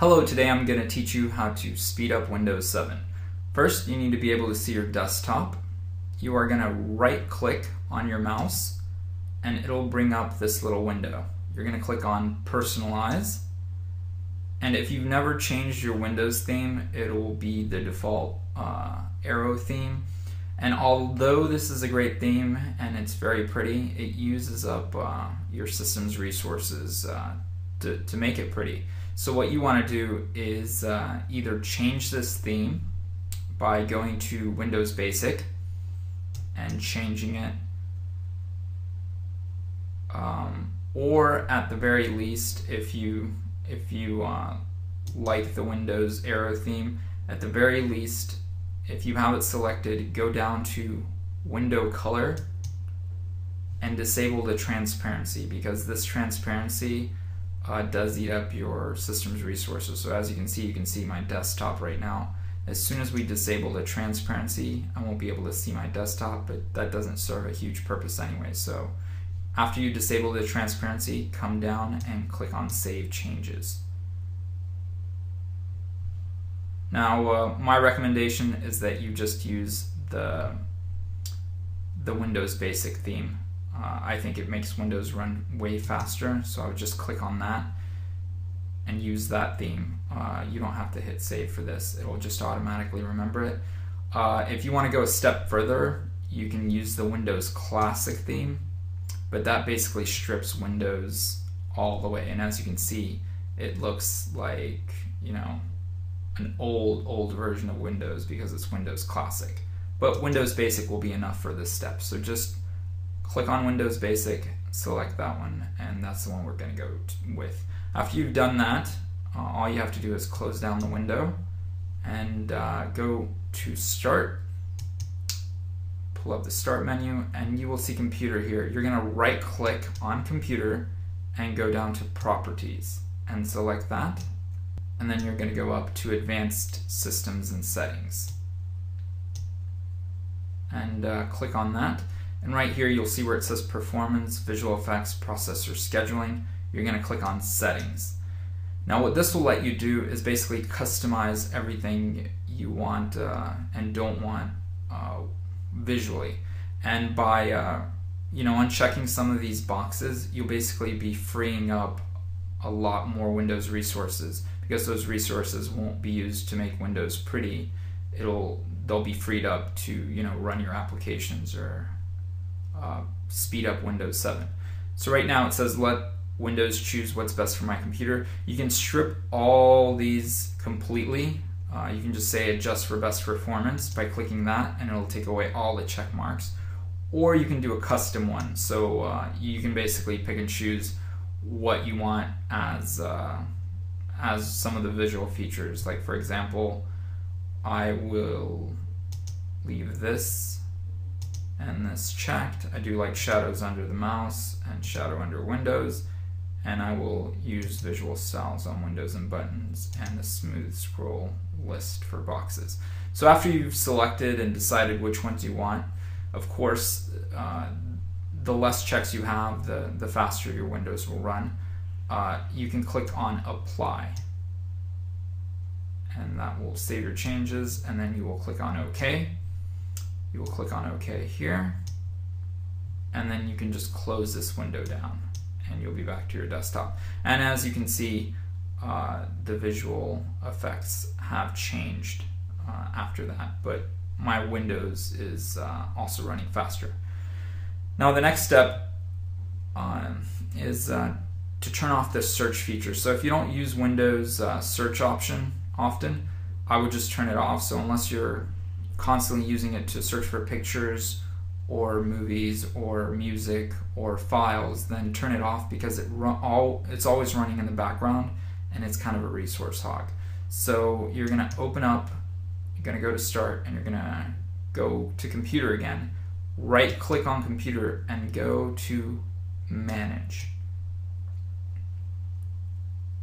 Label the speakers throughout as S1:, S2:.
S1: Hello, today I'm going to teach you how to speed up Windows 7. First, you need to be able to see your desktop. You are going to right click on your mouse and it'll bring up this little window. You're going to click on Personalize, and if you've never changed your Windows theme, it'll be the default arrow theme. And although this is a great theme and it's very pretty, it uses up your system's resources to make it pretty. So what you want to do is either change this theme by going to Windows Basic and changing it, or at the very least, if you like the Windows arrow theme, at the very least, if you have it selected, go down to Window Color and disable the transparency, because this transparency does eat up your system's resources. So as you can see my desktop right now. As soon as we disable the transparency, I won't be able to see my desktop, but that doesn't serve a huge purpose anyway. So after you disable the transparency, come down and click on Save Changes. Now, my recommendation is that you just use the Windows Basic theme. I think it makes Windows run way faster, so I would just click on that and use that theme. You don't have to hit save for this. It'll just automatically remember it. If you want to go a step further, you can use the Windows Classic theme, but that basically strips Windows all the way. And as you can see, it looks like, you know, an old version of Windows because it's Windows Classic. But Windows Basic will be enough for this step. So just click on Windows Basic, select that one, and that's the one we're going to go with. After you've done that, all you have to do is close down the window and go to Start, pull up the Start menu, and you will see Computer here. You're going to right click on Computer and go down to Properties and select that, and then you're going to go up to Advanced Systems and Settings and click on that. And right here you'll see where it says Performance, Visual Effects, Processor Scheduling. You're going to click on Settings. Now what this will let you do is basically customize everything you want and don't want visually. And by unchecking some of these boxes, you'll basically be freeing up a lot more Windows resources, because those resources won't be used to make Windows pretty. They'll be freed up to run your applications or speed up Windows 7. So right now it says let Windows choose what's best for my computer. You can strip all these completely. You can just say adjust for best performance by clicking that, and it'll take away all the check marks. Or you can do a custom one. So you can basically pick and choose what you want as some of the visual features. Like for example, I will leave this and this checked. I do like shadows under the mouse and shadow under Windows, and I will use visual styles on Windows and buttons and a smooth scroll list for boxes. So after you've selected and decided which ones you want, of course, the less checks you have, the faster your Windows will run. You can click on Apply, and that will save your changes, and then you will click on OK. You will click on OK here, and then you can just close this window down and you'll be back to your desktop. And as you can see, the visual effects have changed after that, but my Windows is also running faster. Now the next step is to turn off this search feature. So if you don't use Windows search option often, I would just turn it off. So unless you're constantly using it to search for pictures or movies or music or files, then turn it off, because it's always running in the background and it's kind of a resource hog. So you're going to open up, you're going to go to Start, and you're going to go to Computer again, right click on Computer and go to Manage.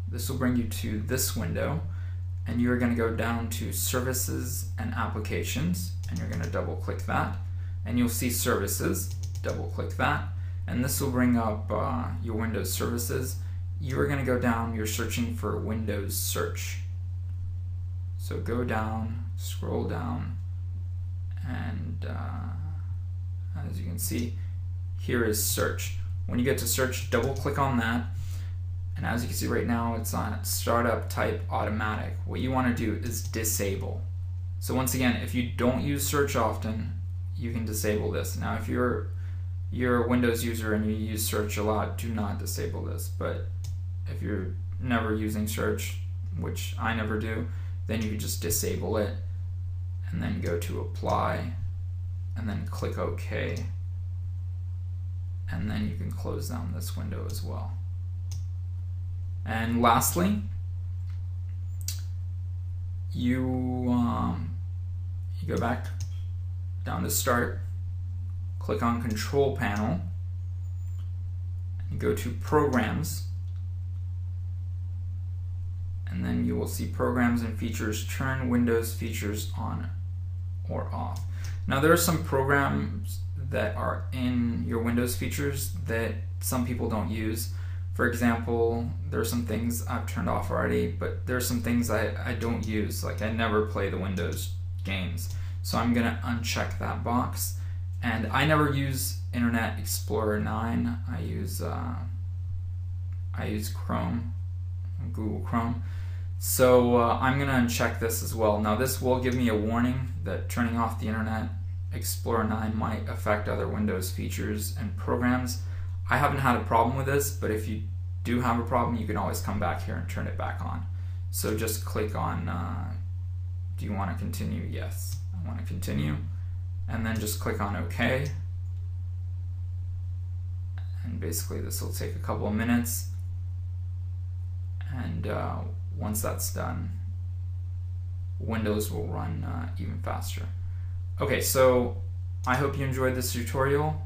S1: This will bring you to this window, and you're going to go down to Services and Applications, and you're going to double click that, and you'll see Services. Double click that, and this will bring up your Windows services. you are going to go down, you're searching for Windows Search. So go down, scroll down, and as you can see, here is Search. When you get to Search, double click on that, and as you can see right now, it's on Startup Type Automatic. What you want to do is disable. So once again, if you don't use Search often, you can disable this. Now if you're a Windows user and you use Search a lot, do not disable this. But if you're never using Search, which I never do, then you can just disable it and then go to Apply and then click OK, and then you can close down this window as well. And lastly, you go back down to Start, click on Control Panel, and go to Programs, and then you will see Programs and Features. Turn Windows features on or off. Now there are some programs that are in your Windows features that some people don't use. For example, there are some things I've turned off already, but there are some things I don't use, like I never play the Windows games. So I'm gonna uncheck that box. And I never use Internet Explorer 9. I use Chrome, Google Chrome. So I'm gonna uncheck this as well. Now this will give me a warning that turning off the Internet Explorer 9 might affect other Windows features and programs. I haven't had a problem with this, but if you do have a problem, you can always come back here and turn it back on. So just click on, do you want to continue? Yes, I want to continue. And then just click on OK. And basically this will take a couple of minutes. And once that's done, Windows will run even faster. Okay, so I hope you enjoyed this tutorial.